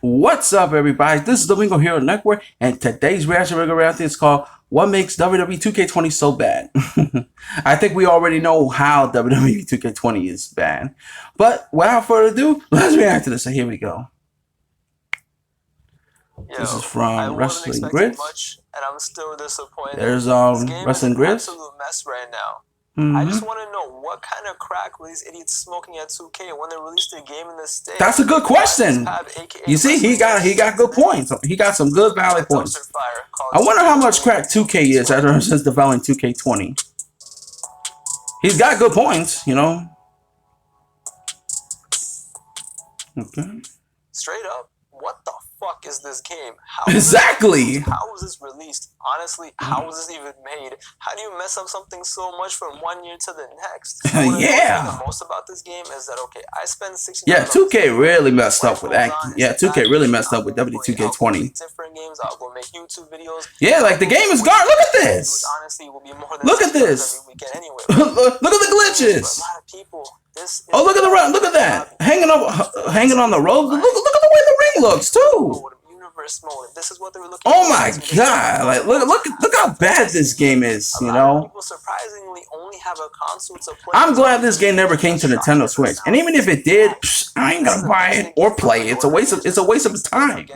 What's up, everybody? This is Domingo here on Network, and today's reaction is called "What Makes WWE 2K20 So Bad." I think we already know how WWE 2K20 is bad, but without further ado, let's react to this. So here we go. This is from Wrestling Grits. Much, and I'm still disappointed. There's Wrestling Grits. Absolute mess right now. I just want to know what kind of crack were these idiots smoking at 2K when they released their game in the States? That's a good question. You see, he got good points. He got some good valid points. I wonder how much crack 2K is ever since developing 2K20. He's got good points, you know. Okay. Straight up, what the fuck is this game? Exactly. How was this released? Honestly, how was this even made? How do you mess up something so much from one year to the next? Yeah. The most about this game is that okay, I spent $60. Yeah, 2K really messed up with acting. Yeah, 2K really messed up with W2K20. Different games. I'll go make YouTube videos. Yeah, like the game is gone. Look at this. Honestly, will be more than look at this. Anyway. Look at the glitches. A lot of people. Oh, look at the run! Look at that, hanging on the rope. Look at the way the ring looks too. This is what they were looking. Oh my god! Like look how bad this game is. You know. People surprisingly only have a console to play. I'm glad this game never came to Nintendo Switch, and even if it did, I ain't gonna buy it or play it. It's a waste of time.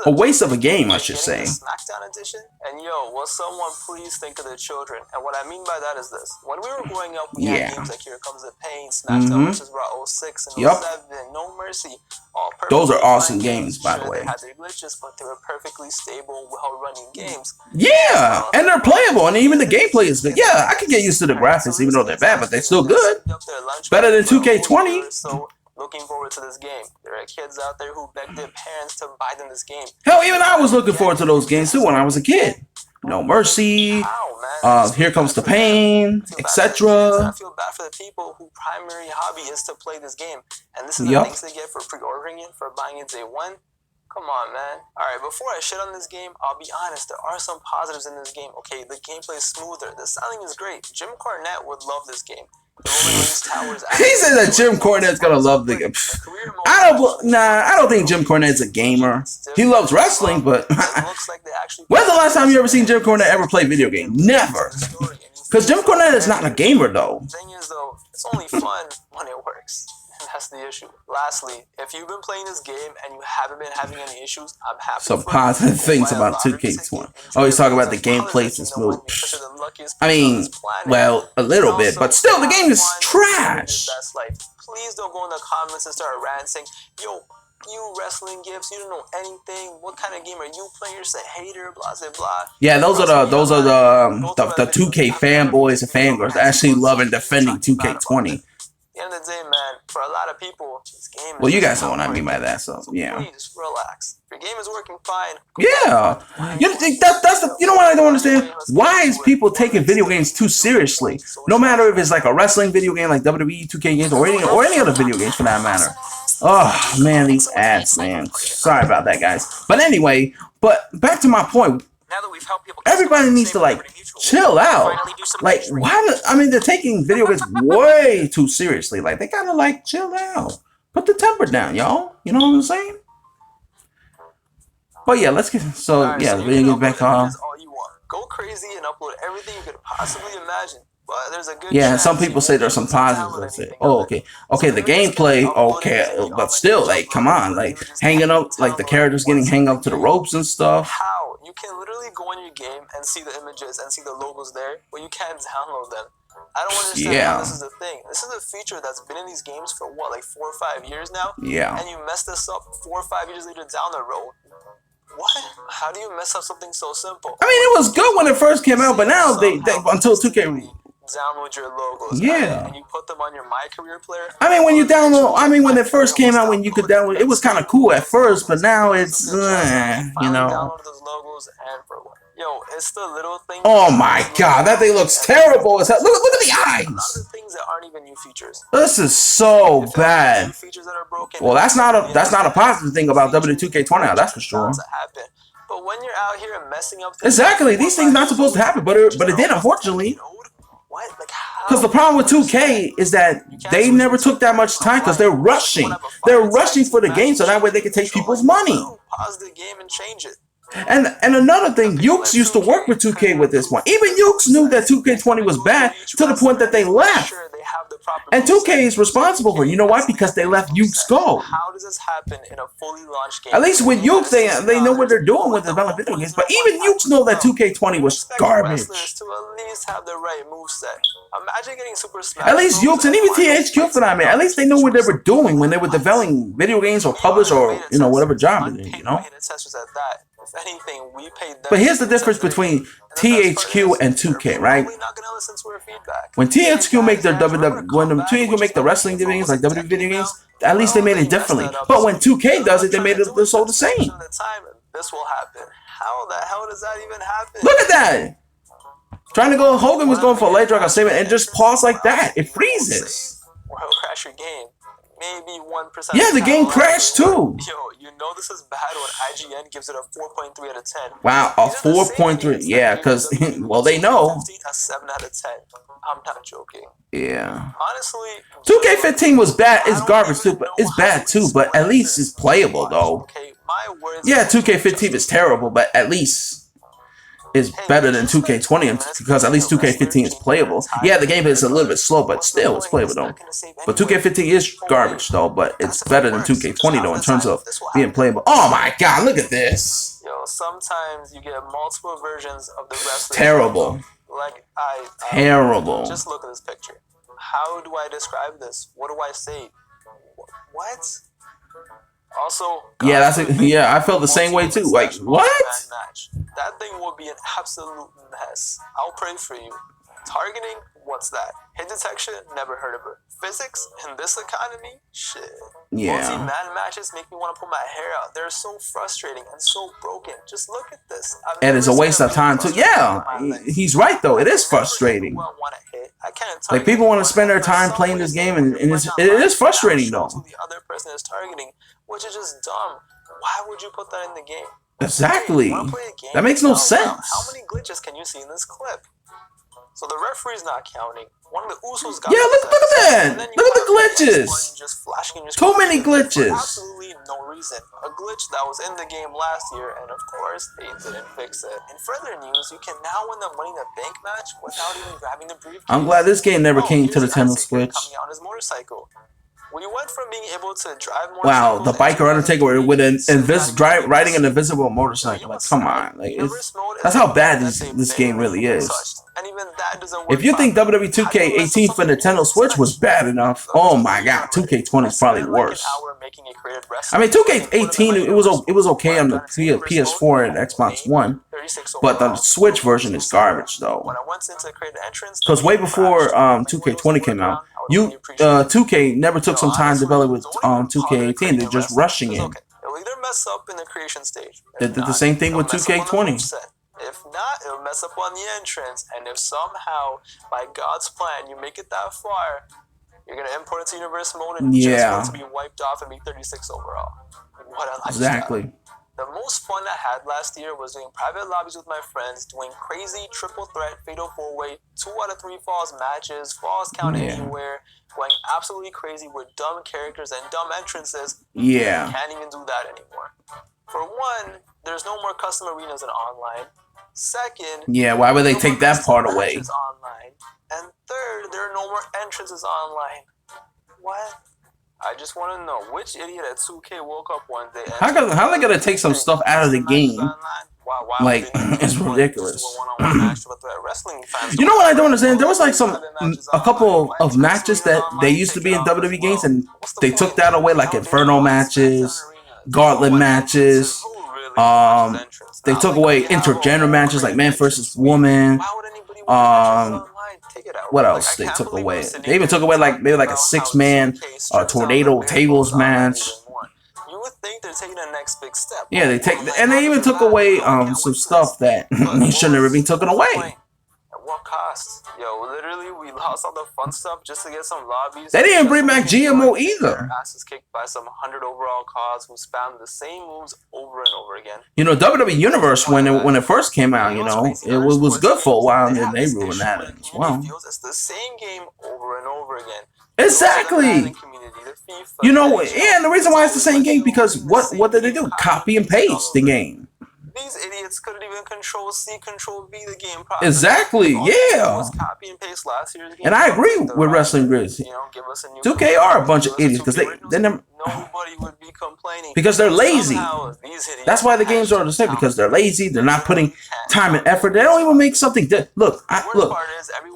A waste of a game, I should say. SmackDown edition, and yo, will someone please think of the children? And what I mean by that is this: when we were growing up, we had games like Here Comes the Pain, SmackDown vs. Raw 06 and 07, No Mercy. Those are awesome games, by the way. They had their glitches, but they were perfectly stable, well-running games. Yeah, and they're playable, and even the gameplay is good. Yeah, I can get used to the graphics, even though they're bad, but they're still good. Better than 2K20. Looking forward to this game. There are kids out there who beg their parents to buy them this game. Hell, even I was looking forward to those games too when I was a kid. No Mercy, Here Comes the Pain, etc. I feel bad for the people whose primary hobby is to play this game, and this is the things they get for pre-ordering it, for buying it day one. Come on, man. Alright, before I shit on this game, I'll be honest, there are some positives in this game. Okay, the gameplay is smoother, the sounding is great. Jim Cornette would love this game. He said that Jim Cornette's gonna love the game. I don't think Jim Cornette's a gamer. He loves wrestling, but when's the last time you ever seen Jim Cornette ever play video game? Never. Because Jim Cornette is not a gamer, though. The thing is, though, it's only fun when it works. And that's the issue. Lastly, if you've been playing this game and you haven't been having any issues, I'm happy. Some positive things about 2K20. Oh, he's talking about the gameplay is smooth. I mean, well, a little bit, but still, the game is trash. Please don't go in the comments and start ranting. Yo, you wrestling gifts, you don't know anything. What kind of game are you playing? You're just a hater, blah blah blah. Yeah, those are the 2K fanboys and fangirls actually love and defending 2K20. At the end of the day, man, for a lot of people, this game is... Well, you guys know what I mean by that, so yeah. Please, relax. If your game is working fine... Yeah! You think that's the... You know what I don't understand? Why is people taking video games too seriously? No matter if it's like a wrestling video game like WWE 2K games or any other video games for that matter. Oh, man, these ads, man. Sorry about that, guys. But anyway, back to my point. Everybody needs to, like, chill out. Like, why? I mean, they're taking video games way too seriously. Like, they gotta, like, chill out. Put the temper down, y'all. You know what I'm saying? But yeah, let's get... So, yeah, we're gonna get back on. Go crazy and upload everything you could possibly imagine. But there's a good yeah, some people say there's some positives. Let's say, oh, okay, the gameplay, okay, but still, like, come on, like, hanging up, like, the characters getting hung up to the ropes and stuff. How? You can literally go in your game and see the images and see the logos there, but you can't download them. I don't understand how this is a thing. This is a feature that's been in these games for, what, like 4 or 5 years now? Yeah. And you messed this up 4 or 5 years later down the road? What? How do you mess up something so simple? I mean, it was good when it first came out, but now they until 2K... download your logos, and you put them on your My Career player. I mean, when you download, I mean, when it first came out, when you could download, it was kind of cool at first, but now it's, you know. Download those logos and for what? Yo, it's the little things. Oh my god, that thing looks terrible. Look at the eyes. Other things that aren't even new features. This is so bad. Well, that's not a positive thing about W2K20. That's for sure. But when you're out here messing up, exactly, these things not supposed to happen, but it did, unfortunately. What? Like, how? Because the problem with 2K is that they never took that much time because they're rushing. They're rushing for the game so that way they can take people's money. Pause the game and change it. And another thing, Ukes used to work with 2K with this one. Even Ukes knew that 2K20 was bad to the point that they left. And 2K is responsible for it. You know why? Because they let Ukes go. How does this happen in a fully launched game? At least with Ukes, they know what they're doing with developing video games. But even Ukes know that 2K20 was garbage. To at least have the right moveset. Imagine getting Super Smash. At least Ukes and even THQ for that, man. At least they knew what they were doing when they were developing video games or publish or, you know, whatever job it is, you know? If anything, we paid them. But here's the difference between THQ and 2K, right? When THQ make their when THQ make the wrestling video games like WWE video games, at least they made it differently. But when 2K does it, they made it all the same. This will happen. How the hell does that even happen? Look at that! Trying to go, Hogan was going for a leg drag on statement and just pause like that. It freezes. Or he'll crash your game. Maybe 1%. Yeah, the game crashed too. Yo, you know this is bad when IGN gives it a 4.3 out of 10. Wow, a 4.3. Yeah, because, well, they know. A 7 out of 10. I'm not joking. Yeah. Honestly, 2K15 was bad. It's garbage too, but it's bad too. But at least it's playable though. Okay, my words. Yeah, 2K15 is terrible, but at least it's better than 2K20 because at least 2K15 is playable. Yeah, the game is a little bit slow, but still it's playable though. But 2K15 is garbage though, but it's better than 2K20 though in terms of being playable. Oh my god, look at this. Yo, sometimes you get multiple versions of the wrestling. Terrible. Like terrible. Just look at this picture. How do I describe this? What do I say? What? Also, yeah, I felt the same way too. Like, what? That thing will be an absolute mess. I'll pray for you. Targeting, what's that? Hit detection, never heard of it. Physics in this economy, shit. Yeah. Multi-man matches make me want to pull my hair out. They're so frustrating and so broken. Just look at this. And it's a waste of time too. Yeah, he's right though. It is frustrating. Like people want to spend their time playing this game, and it is frustrating though. The other person is targeting, which is just dumb. Why would you put that in the game? Exactly. That makes no sense. How many glitches can you see in this clip? So the referee's not counting. One of the Usos got. Yeah, look at that. Look at the glitches. Just flashing your too many glitches. Absolutely no reason. A glitch that was in the game last year, and of course they didn't fix it. In further news, you can now win the Money in the Bank match without even grabbing the briefcase. I'm glad this game never came to the Nintendo Switch. Coming out on his motorcycle. We went from being able to drive motorcycles. Wow, the biker Undertaker with riding an invisible motorcycle. Like, come on, like that's how bad this game really is. And even that doesn't work. If you think WWE 2K18 for Nintendo Switch was bad enough, oh my god, 2K20 is probably worse. I mean, 2K18 it was okay on the PS4 and Xbox One, but the Switch version is garbage though. Because way before 2K20 came out, 2K never took some time to develop with 2K18. They're just rushing it. It'll either mess up in the creation stage. They did the same thing with 2K20. If not, it'll mess up on the entrance. And if somehow, by God's plan, you make it that far, you're gonna import it to Universe Mode and just want to be wiped off and be 36 overall. What a lifestyle. Exactly. The most fun I had last year was doing private lobbies with my friends, doing crazy triple threat, fatal 4-way, 2 out of 3 falls matches, falls count anywhere, going absolutely crazy with dumb characters and dumb entrances. Yeah. Can't even do that anymore. For one, there's no more custom arenas in online. Second, yeah, why would they take that part away? Online. And third, there are no more entrances online. What? I just want to know which idiot at 2K woke up one day. How are they gonna take some stuff out of the game? Like, it's ridiculous. You know what I don't understand? There was like a couple of matches that they used to be in WWE games, and they took that away, like Inferno matches, Gauntlet matches. They took away intergender matches like man versus woman. What else they took away? They even took away like maybe like a 6-man tornado tables match. You would think they're taking the next big step. Yeah, they even took away some stuff that shouldn't have been taken away. what cost? Yo, literally, we lost all the fun stuff just to get some lobbies. They didn't bring back GMO either. Asses kicked by some 100 overall cards who spammed the same moves over and over again. You know, WWE Universe, when it first came out, you know, it was good for a while, and then they ruined that as well. It's the same game over and over again. Exactly. You know, yeah, and the reason why it's the same game, because what did they do? Copy and paste the game. These idiots couldn't even control C, control V the game properly. Exactly, yeah. Copy and paste last year's game. And I agree with Wrestling Grizz. 2K are a bunch of idiots because they never. Nobody would be complaining because they're lazy. That's why the games are the same, because they're lazy. They're not putting time and effort. They don't even make something. Look,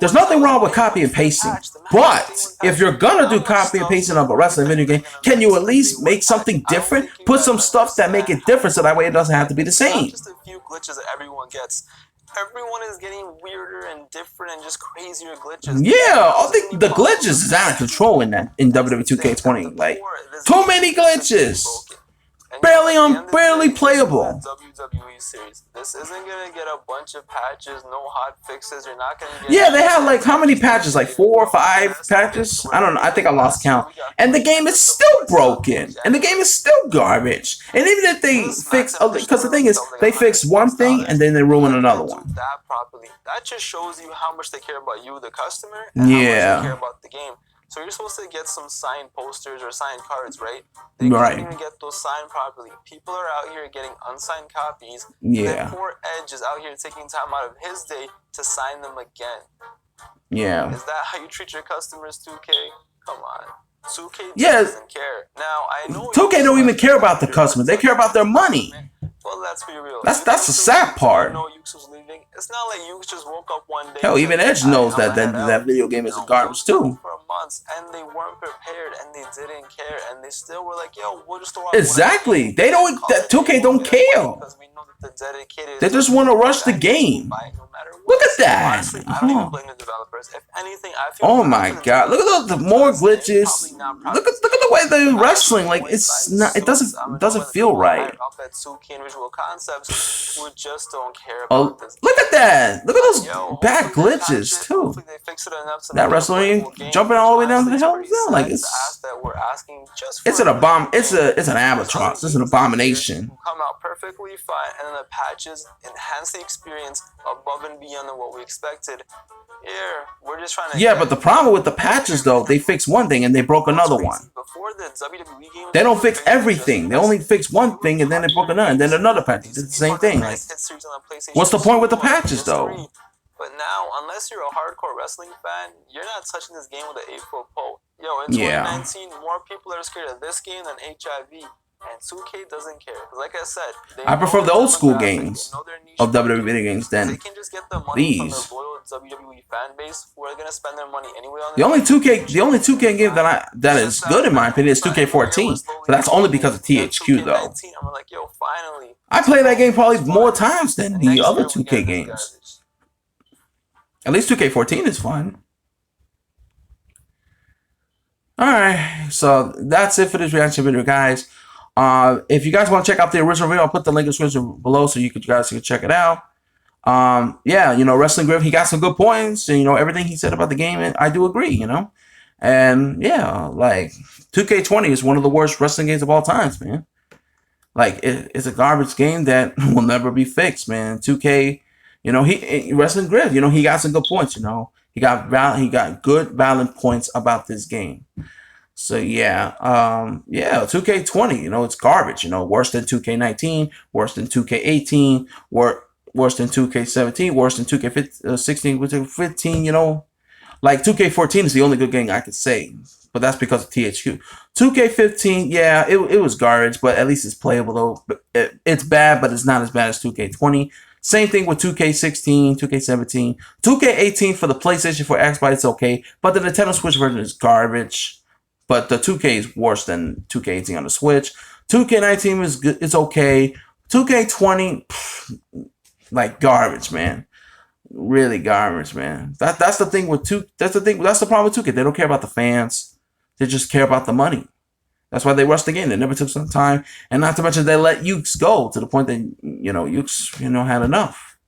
there's nothing wrong with copy and pasting. But if you're gonna do copy and pasting of a wrestling video game, can you at least make something different? Put some stuff that make it different, so that way it doesn't have to be the same. Just a few glitches that everyone gets. Everyone is getting weirder and different and just crazier glitches. Yeah, I think the glitches is out of control in WWE 2K20. Like, too many glitches. Barely playable. WWE series. This isn't gonna get a bunch of patches, no hot fixes. You're not gonna get. Yeah, they have like how many patches? Like 4 or 5 patches? I don't know. I think I lost count. And the game is still broken. And the game is still garbage. And even if they fix, because the thing is, they fix one thing and then they ruin another one. That properly. That just shows you how much they care about you, the customer, and how much they care about the game. So you're supposed to get some signed posters or signed cards, right? They can't even get those signed properly. People are out here getting unsigned copies. Yeah. Poor Edge is out here taking time out of his day to sign them again. Yeah. Is that how you treat your customers, 2K? Come on. 2K doesn't care. Now, I know 2K don't even care about the customer. They care about their money. Well, let's be real. That's the sad part. It's not like you just woke up one day. Hell, even Edge knows that video game is a garbage too. For months, and they weren't prepared, and they didn't care, and they still were like, "Yo, we'll just throw out." Exactly. They don't. 2K don't care. They just want to rush the game. Look at that. Honestly, I don't even blame the developers. If anything, I feel. Oh my god! Look at those more glitches. Look at the way they're wrestling. Like it's not. It doesn't feel right. Concepts who just don't care about this. Look at that! Look at those bad glitches too. That wrestler jumping all the way down to the hell down. Like it's an bomb. It's an albatross. It's an abomination. Come out perfectly fine, and then the patches enhance the experience above and beyond what we expected. Here, we're just trying to. Yeah, but the problem with the patches though, they fix one thing and they broke another one. Before the WWE game, they don't fix everything. They only fix one thing and then they broke another, and then another patch. It's the same thing. Like, what's the point with the patches though? But now, unless you're a hardcore wrestling fan, you're not touching this game with an 8-foot pole. Yo, in 2019, more people are scared of this game than HIV. And 2K doesn't care. Like I said, I prefer the old school games of WWE video games than these. WWE fan base who are gonna spend their money anyway on the only 2K game that is good in my opinion is 2K14, but that's only because of THQ though. I'm like, yo, finally. I play that game probably more times than the other 2K games. At least 2K14 is fun. Alright, so that's it for this reaction video, guys. If you guys want to check out the original video, I'll put the link in the description below so you guys can check it out. Yeah, you know, Wrestling Griff, he got some good points, and you know, everything he said about the game, and I do agree, you know. And yeah, like 2K20 is one of the worst wrestling games of all times, man. Like it's a garbage game that will never be fixed, man. 2K, you know, Wrestling Griff, you know, he got some good points, you know. He got good valid points about this game. So yeah, yeah, 2K20, you know, it's garbage, you know, worse than 2K19, worse than 2K18, worse than 2K17, worse than 2K16, 15, you know. Like 2K14 is the only good game I could say, but that's because of THQ. 2K15, yeah, it was garbage, but at least it's playable though. It's bad, but it's not as bad as 2K20. Same thing with 2K16, 2K17, 2K18 for the PlayStation 4 Xbox, it's okay, but the Nintendo Switch version is garbage. But the 2K is worse than 2K18 on the Switch. 2K19 is good. It's okay. 2K20, like garbage, man. Really garbage, man. That's the thing with That's the problem with 2K. They don't care about the fans. They just care about the money. That's why they rushed the game. They never took some time, and not to mention they let Ukes go to the point that you know Ukes had enough.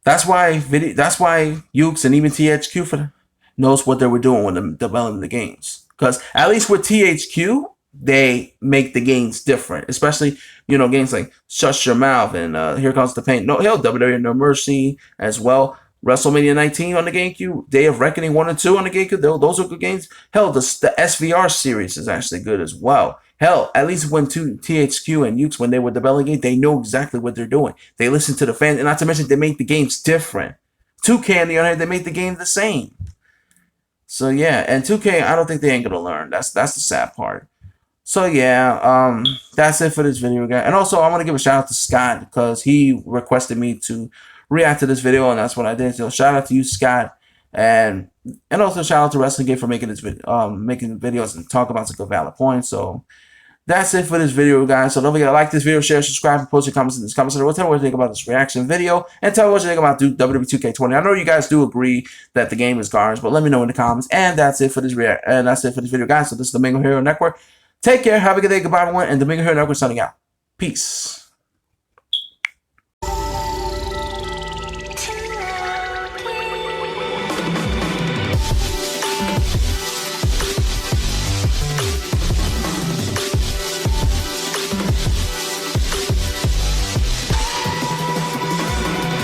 That's why Ukes and even THQ knows what they were doing when developing the games. Because at least with THQ, they make the games different. Especially, games like Shut Your Mouth and Here Comes the Pain. No Hell, WWE No Mercy as well. WrestleMania 19 on the GameCube, Day of Reckoning 1 and 2 on the GameCube, those are good games. Hell, the SVR series is actually good as well. Hell, at least when THQ and Ukes, when they were developing it, they know exactly what they're doing. They listen to the fans, and not to mention they make the games different. 2K, on the other hand, they make the game the same. So yeah, and 2K, I don't think they ain't gonna learn. That's the sad part. So yeah, that's it for this video, guys. And also, I want to give a shout out to Scott because he requested me to react to this video, and that's what I did. So shout out to you, Scott, and also shout out to Wrestling Game for making this video, making videos and talk about some good valid points. So that's it for this video, guys. So don't forget to like this video, share, subscribe, and post your comments in this comment section. Tell me what you think about this reaction video, and tell me what you think about WWE 2K20. I know you guys do agree that the game is garbage, but let me know in the comments. And that's it for this video, guys. So this is the Domingo Hero Network. Take care. Have a good day. Goodbye, everyone. And Domingo Hero Network signing out. Peace.